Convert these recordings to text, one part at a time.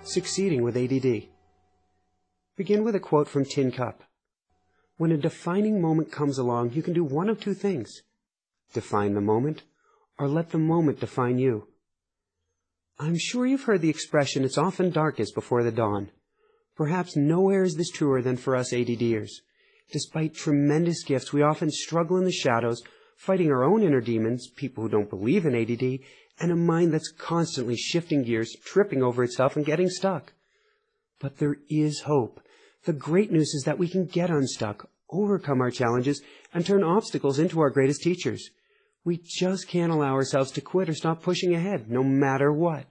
Succeeding with ADD. Begin with a quote from Tin Cup. When a defining moment comes along, you can do one of two things. Define the moment, or let the moment define you. I'm sure you've heard the expression, it's often darkest before the dawn. Perhaps nowhere is this truer than for us ADDers. Despite tremendous gifts, we often struggle in the shadows, fighting our own inner demons, people who don't believe in ADD, and a mind that's constantly shifting gears, tripping over itself, and getting stuck. But there is hope. The great news is that we can get unstuck, overcome our challenges, and turn obstacles into our greatest teachers. We just can't allow ourselves to quit or stop pushing ahead, no matter what.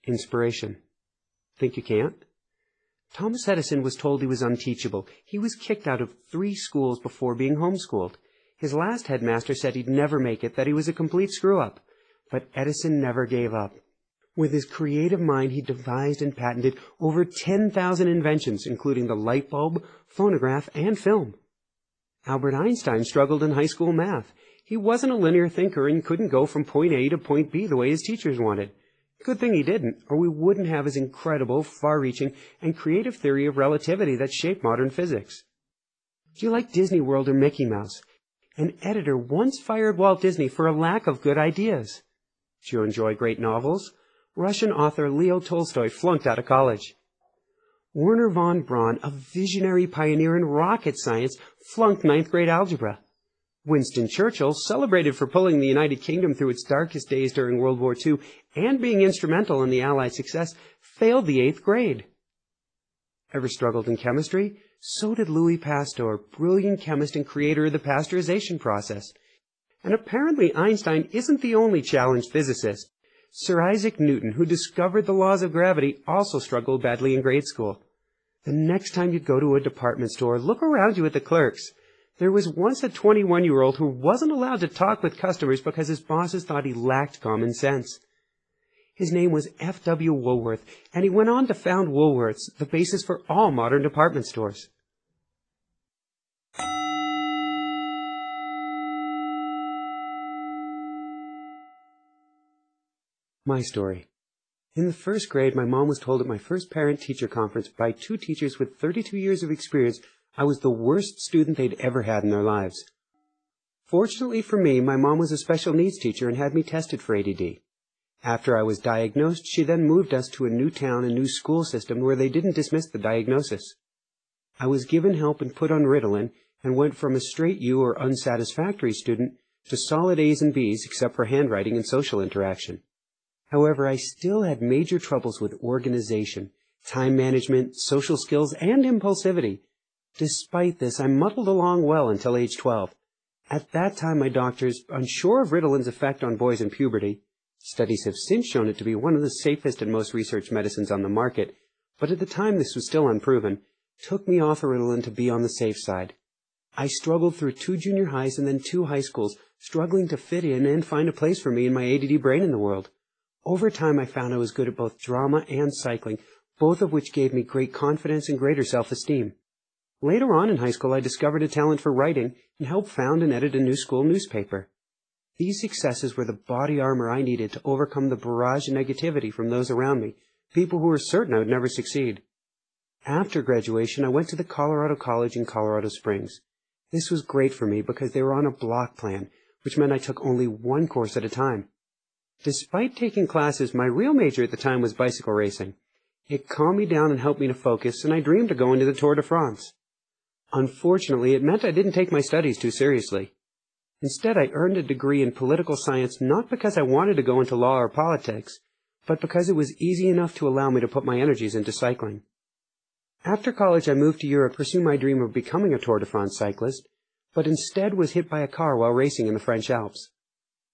Inspiration. Think you can't? Thomas Edison was told he was unteachable. He was kicked out of 3 schools before being homeschooled. His last headmaster said he'd never make it, that he was a complete screw-up. But Edison never gave up. With his creative mind, he devised and patented over 10,000 inventions, including the light bulb, phonograph, and film. Albert Einstein struggled in high school math. He wasn't a linear thinker and couldn't go from point A to point B the way his teachers wanted. Good thing he didn't, or we wouldn't have his incredible, far-reaching, and creative theory of relativity that shaped modern physics. Do you like Disney World or Mickey Mouse? An editor once fired Walt Disney for a lack of good ideas. Do you enjoy great novels? Russian author Leo Tolstoy flunked out of college. Wernher von Braun, a visionary pioneer in rocket science, flunked 9th grade algebra. Winston Churchill, celebrated for pulling the United Kingdom through its darkest days during World War II and being instrumental in the Allied success, failed the 8th grade. Ever struggled in chemistry? So did Louis Pasteur, brilliant chemist and creator of the pasteurization process. And apparently Einstein isn't the only challenged physicist. Sir Isaac Newton, who discovered the laws of gravity, also struggled badly in grade school. The next time you go to a department store, look around you at the clerks. There was once a 21-year-old who wasn't allowed to talk with customers because his bosses thought he lacked common sense. His name was F.W. Woolworth, and he went on to found Woolworths, the basis for all modern department stores. My story. In the 1st grade, my mom was told at my first parent-teacher conference by 2 teachers with 32 years of experience I was the worst student they'd ever had in their lives. Fortunately for me, my mom was a special needs teacher and had me tested for ADD. After I was diagnosed, she then moved us to a new town and new school system where they didn't dismiss the diagnosis. I was given help and put on Ritalin and went from a straight U or unsatisfactory student to solid A's and B's except for handwriting and social interaction. However, I still had major troubles with organization, time management, social skills, and impulsivity. Despite this, I muddled along well until age 12. At that time, my doctors, unsure of Ritalin's effect on boys in puberty, studies have since shown it to be one of the safest and most researched medicines on the market, but at the time this was still unproven, took me off of Ritalin to be on the safe side. I struggled through 2 junior highs and then 2 high schools, struggling to fit in and find a place for me and my ADD brain in the world. Over time, I found I was good at both drama and cycling, both of which gave me great confidence and greater self-esteem. Later on in high school, I discovered a talent for writing and helped found and edit a new school newspaper. These successes were the body armor I needed to overcome the barrage of negativity from those around me, people who were certain I would never succeed. After graduation, I went to the Colorado College in Colorado Springs. This was great for me because they were on a block plan, which meant I took only 1 course at a time. Despite taking classes, my real major at the time was bicycle racing. It calmed me down and helped me to focus, and I dreamed of going to the Tour de France. Unfortunately, it meant I didn't take my studies too seriously. Instead, I earned a degree in political science not because I wanted to go into law or politics, but because it was easy enough to allow me to put my energies into cycling. After college, I moved to Europe to pursue my dream of becoming a Tour de France cyclist, but instead was hit by a car while racing in the French Alps.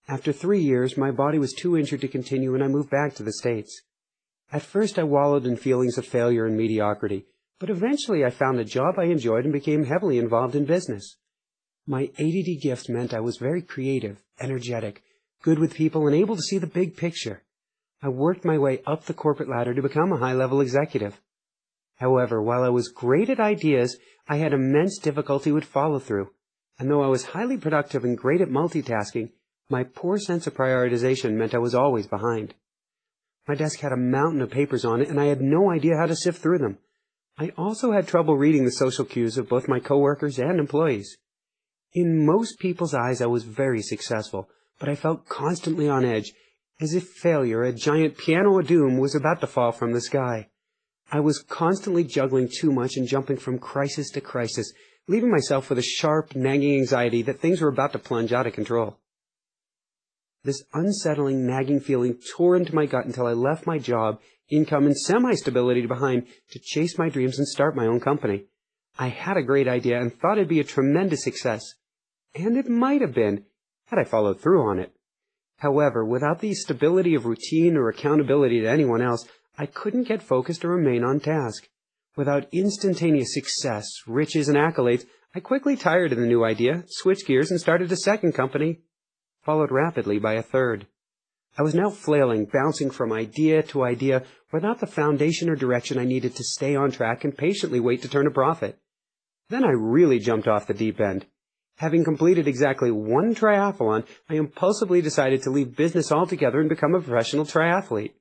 After 3 years, my body was too injured to continue and I moved back to the States. At first, I wallowed in feelings of failure and mediocrity, but eventually I found a job I enjoyed and became heavily involved in business. My ADD gift meant I was very creative, energetic, good with people, and able to see the big picture. I worked my way up the corporate ladder to become a high-level executive. However, while I was great at ideas, I had immense difficulty with follow-through. And though I was highly productive and great at multitasking, my poor sense of prioritization meant I was always behind. My desk had a mountain of papers on it, and I had no idea how to sift through them. I also had trouble reading the social cues of both my coworkers and employees. In most people's eyes, I was very successful, but I felt constantly on edge, as if failure, a giant piano of doom, was about to fall from the sky. I was constantly juggling too much and jumping from crisis to crisis, leaving myself with a sharp, nagging anxiety that things were about to plunge out of control. This unsettling, nagging feeling tore into my gut until I left my job, income, and semi-stability behind to chase my dreams and start my own company. I had a great idea and thought it'd be a tremendous success. And it might have been, had I followed through on it. However, without the stability of routine or accountability to anyone else, I couldn't get focused or remain on task. Without instantaneous success, riches, and accolades, I quickly tired of the new idea, switched gears, and started a second company, followed rapidly by a third. I was now flailing, bouncing from idea to idea, without the foundation or direction I needed to stay on track and patiently wait to turn a profit. Then I really jumped off the deep end. Having completed exactly one triathlon, I impulsively decided to leave business altogether and become a professional triathlete.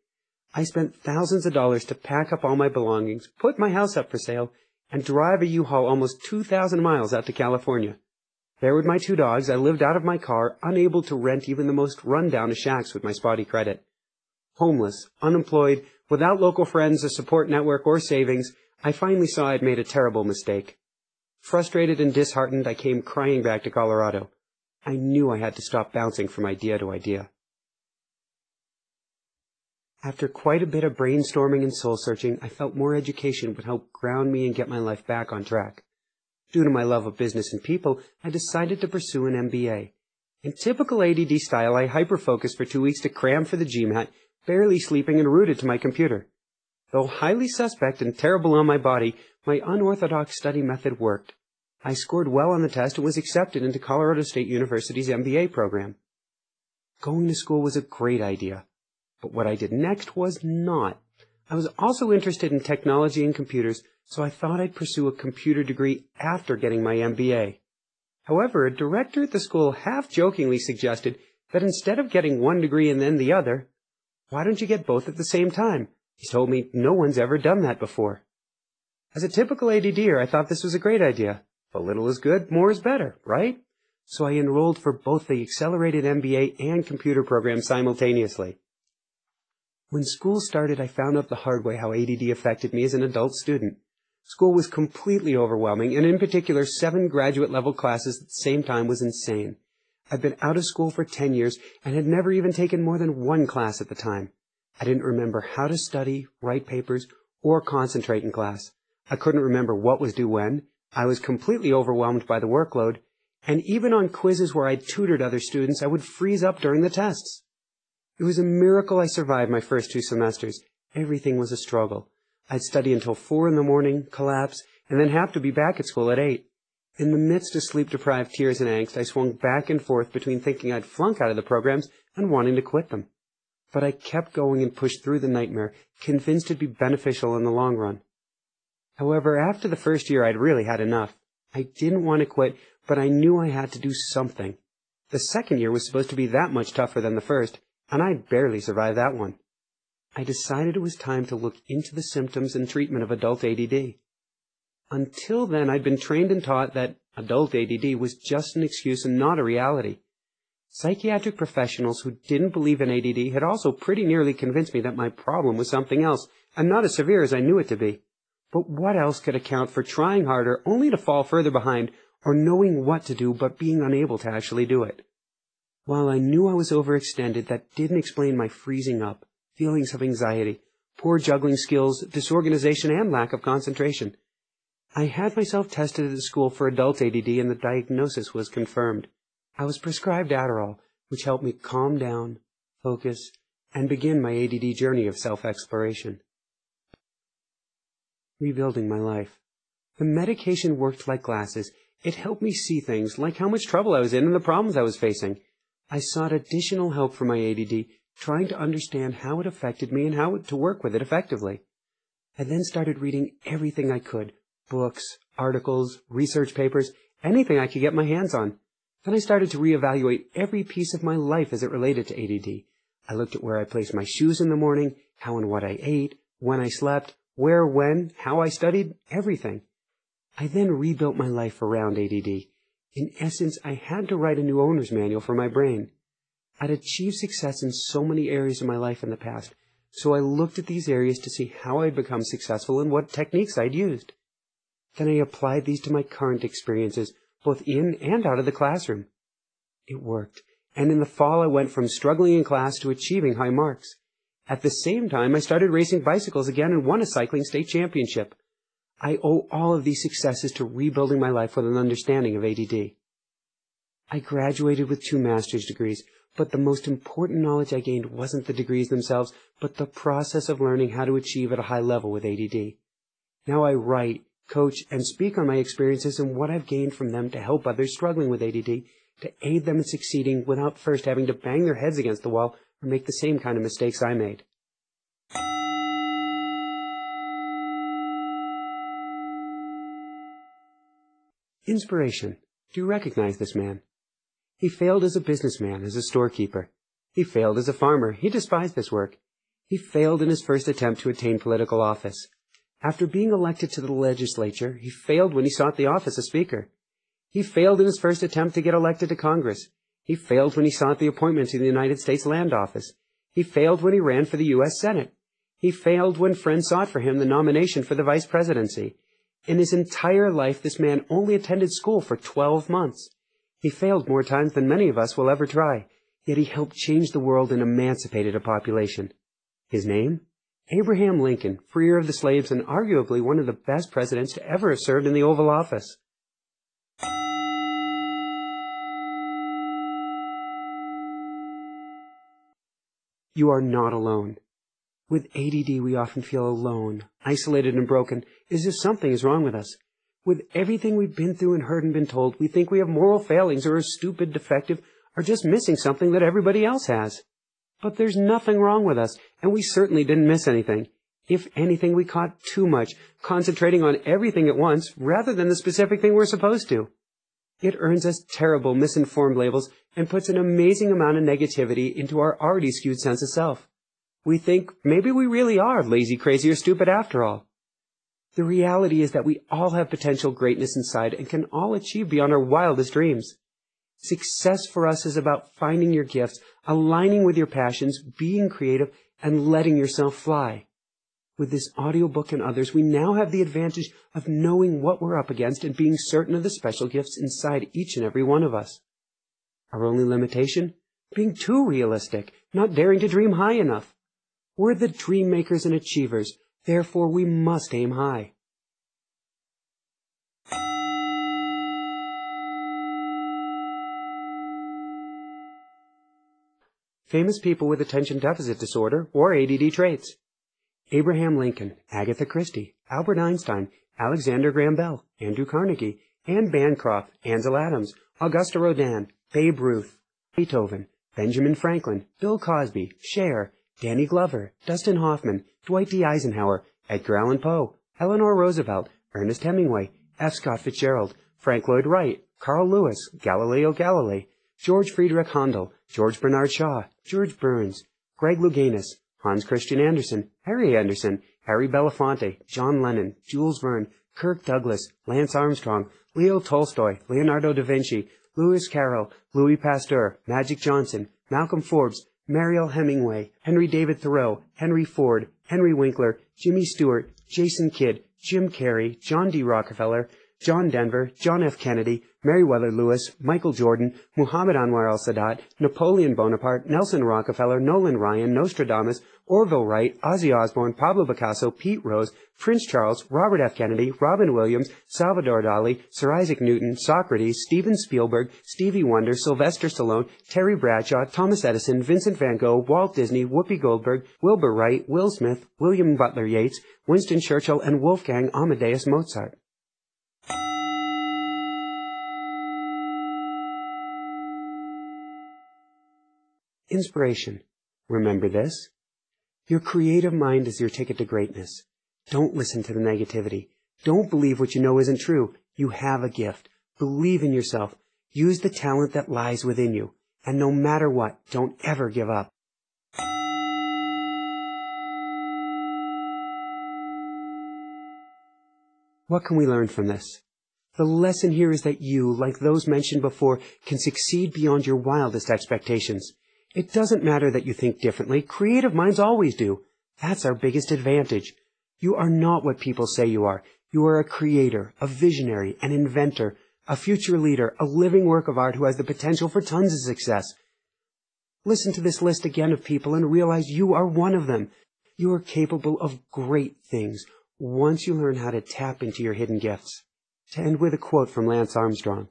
I spent thousands of dollars to pack up all my belongings, put my house up for sale, and drive a U-Haul almost 2,000 miles out to California. There with my 2 dogs, I lived out of my car, unable to rent even the most run-down of shacks with my spotty credit. Homeless, unemployed, without local friends, a support network, or savings, I finally saw I'd made a terrible mistake. Frustrated and disheartened, I came crying back to Colorado. I knew I had to stop bouncing from idea to idea. After quite a bit of brainstorming and soul-searching, I felt more education would help ground me and get my life back on track. Due to my love of business and people, I decided to pursue an MBA. In typical ADD style, I hyper-focused for 2 weeks to cram for the GMAT, barely sleeping and rooted to my computer. Though highly suspect and terrible on my body, my unorthodox study method worked. I scored well on the test and was accepted into Colorado State University's MBA program. Going to school was a great idea, but what I did next was not. I was also interested in technology and computers, so I thought I'd pursue a computer degree after getting my MBA. However, a director at the school half-jokingly suggested that instead of getting one degree and then the other, why don't you get both at the same time? He told me no one's ever done that before. As a typical ADDer, I thought this was a great idea. But little is good, more is better, right? So I enrolled for both the accelerated MBA and computer programs simultaneously. When school started, I found out the hard way how ADD affected me as an adult student. School was completely overwhelming, and in particular, 7 graduate-level classes at the same time was insane. I'd been out of school for 10 years and had never even taken more than 1 class at the time. I didn't remember how to study, write papers, or concentrate in class. I couldn't remember what was due when. I was completely overwhelmed by the workload, and even on quizzes where I'd tutored other students, I would freeze up during the tests. It was a miracle I survived my first 2 semesters. Everything was a struggle. I'd study until 4 in the morning, collapse, and then have to be back at school at 8. In the midst of sleep-deprived tears and angst, I swung back and forth between thinking I'd flunk out of the programs and wanting to quit them. But I kept going and pushed through the nightmare, convinced it'd be beneficial in the long run. However, after the first year, I'd really had enough. I didn't want to quit, but I knew I had to do something. The second year was supposed to be that much tougher than the first, and I'd barely survived that one. I decided it was time to look into the symptoms and treatment of adult ADD. Until then, I'd been trained and taught that adult ADD was just an excuse and not a reality. Psychiatric professionals who didn't believe in ADD had also pretty nearly convinced me that my problem was something else, and not as severe as I knew it to be. But what else could account for trying harder only to fall further behind, or knowing what to do but being unable to actually do it? While I knew I was overextended, that didn't explain my freezing up, feelings of anxiety, poor juggling skills, disorganization, and lack of concentration. I had myself tested at the school for adult ADD, and the diagnosis was confirmed. I was prescribed Adderall, which helped me calm down, focus, and begin my ADD journey of self-exploration. Rebuilding my life. The medication worked like glasses. It helped me see things, like how much trouble I was in and the problems I was facing. I sought additional help for my ADD, trying to understand how it affected me and how to work with it effectively. I then started reading everything I could, books, articles, research papers, anything I could get my hands on. Then I started to reevaluate every piece of my life as it related to ADD. I looked at where I placed my shoes in the morning, how and what I ate, when I slept, where, when, how I studied, everything. I then rebuilt my life around ADD. In essence, I had to write a new owner's manual for my brain. I'd achieved success in so many areas of my life in the past, so I looked at these areas to see how I'd become successful and what techniques I'd used. Then I applied these to my current experiences, both in and out of the classroom. It worked, and in the fall I went from struggling in class to achieving high marks. At the same time, I started racing bicycles again and won a cycling state championship. I owe all of these successes to rebuilding my life with an understanding of ADD. I graduated with 2 master's degrees, but the most important knowledge I gained wasn't the degrees themselves, but the process of learning how to achieve at a high level with ADD. Now I write, coach, and speak on my experiences and what I've gained from them to help others struggling with ADD, to aid them in succeeding without first having to bang their heads against the wall or make the same kind of mistakes I made. Inspiration. Do you recognize this man? He failed as a businessman, as a storekeeper. He failed as a farmer. He despised this work. He failed in his first attempt to attain political office. After being elected to the legislature, he failed when he sought the office of Speaker. He failed in his first attempt to get elected to Congress. He failed when he sought the appointment to the United States Land Office. He failed when he ran for the U.S. Senate. He failed when friends sought for him the nomination for the vice presidency. In his entire life, this man only attended school for 12 months. He failed more times than many of us will ever try, yet he helped change the world and emancipated a population. His name? Abraham Lincoln, freer of the slaves and arguably one of the best presidents to ever have served in the Oval Office. You are not alone. With ADD, we often feel alone, isolated and broken, as if something is wrong with us. With everything we've been through and heard and been told, we think we have moral failings or are stupid, defective, or just missing something that everybody else has. But there's nothing wrong with us, and we certainly didn't miss anything. If anything, we caught too much, concentrating on everything at once rather than the specific thing we're supposed to. It earns us terrible, misinformed labels and puts an amazing amount of negativity into our already skewed sense of self. We think maybe we really are lazy, crazy, or stupid after all. The reality is that we all have potential greatness inside and can all achieve beyond our wildest dreams. Success for us is about finding your gifts, aligning with your passions, being creative, and letting yourself fly. With this audiobook and others, we now have the advantage of knowing what we're up against and being certain of the special gifts inside each and every one of us. Our only limitation? Being too realistic, not daring to dream high enough. We're the dream makers and achievers, therefore we must aim high. Famous people with attention deficit disorder or ADD traits. Abraham Lincoln, Agatha Christie, Albert Einstein, Alexander Graham Bell, Andrew Carnegie, Anne Bancroft, Ansel Adams, Augusta Rodin, Babe Ruth, Beethoven, Benjamin Franklin, Bill Cosby, Cher, Danny Glover, Dustin Hoffman, Dwight D. Eisenhower, Edgar Allan Poe, Eleanor Roosevelt, Ernest Hemingway, F. Scott Fitzgerald, Frank Lloyd Wright, Carl Lewis, Galileo Galilei, George Friedrich Handel, George Bernard Shaw, George Burns, Greg Louganis, Hans Christian Andersen, Harry Belafonte, John Lennon, Jules Verne, Kirk Douglas, Lance Armstrong, Leo Tolstoy, Leonardo da Vinci, Lewis Carroll, Louis Pasteur, Magic Johnson, Malcolm Forbes, Mariel Hemingway, Henry David Thoreau, Henry Ford, Henry Winkler, Jimmy Stewart, Jason Kidd, Jim Carrey, John D. Rockefeller, John Denver, John F. Kennedy, Meriwether Lewis, Michael Jordan, Muhammad Anwar al-Sadat, Napoleon Bonaparte, Nelson Rockefeller, Nolan Ryan, Nostradamus, Orville Wright, Ozzy Osbourne, Pablo Picasso, Pete Rose, Prince Charles, Robert F. Kennedy, Robin Williams, Salvador Dali, Sir Isaac Newton, Socrates, Steven Spielberg, Stevie Wonder, Sylvester Stallone, Terry Bradshaw, Thomas Edison, Vincent van Gogh, Walt Disney, Whoopi Goldberg, Wilbur Wright, Will Smith, William Butler Yeats, Winston Churchill, and Wolfgang Amadeus Mozart. Inspiration. Remember this? Your creative mind is your ticket to greatness. Don't listen to the negativity. Don't believe what you know isn't true. You have a gift. Believe in yourself. Use the talent that lies within you. And no matter what, don't ever give up. What can we learn from this? The lesson here is that you, like those mentioned before, can succeed beyond your wildest expectations. It doesn't matter that you think differently. Creative minds always do. That's our biggest advantage. You are not what people say you are. You are a creator, a visionary, an inventor, a future leader, a living work of art who has the potential for tons of success. Listen to this list again of people and realize you are one of them. You are capable of great things once you learn how to tap into your hidden gifts. To end with a quote from Lance Armstrong,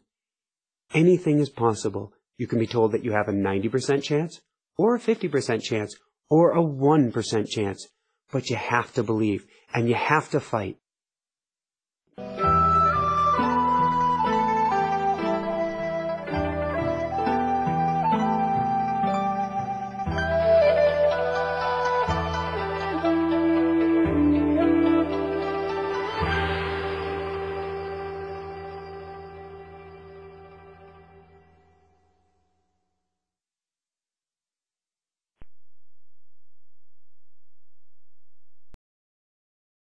anything is possible. You can be told that you have a 90% chance, or a 50% chance, or a 1% chance. But you have to believe, and you have to fight.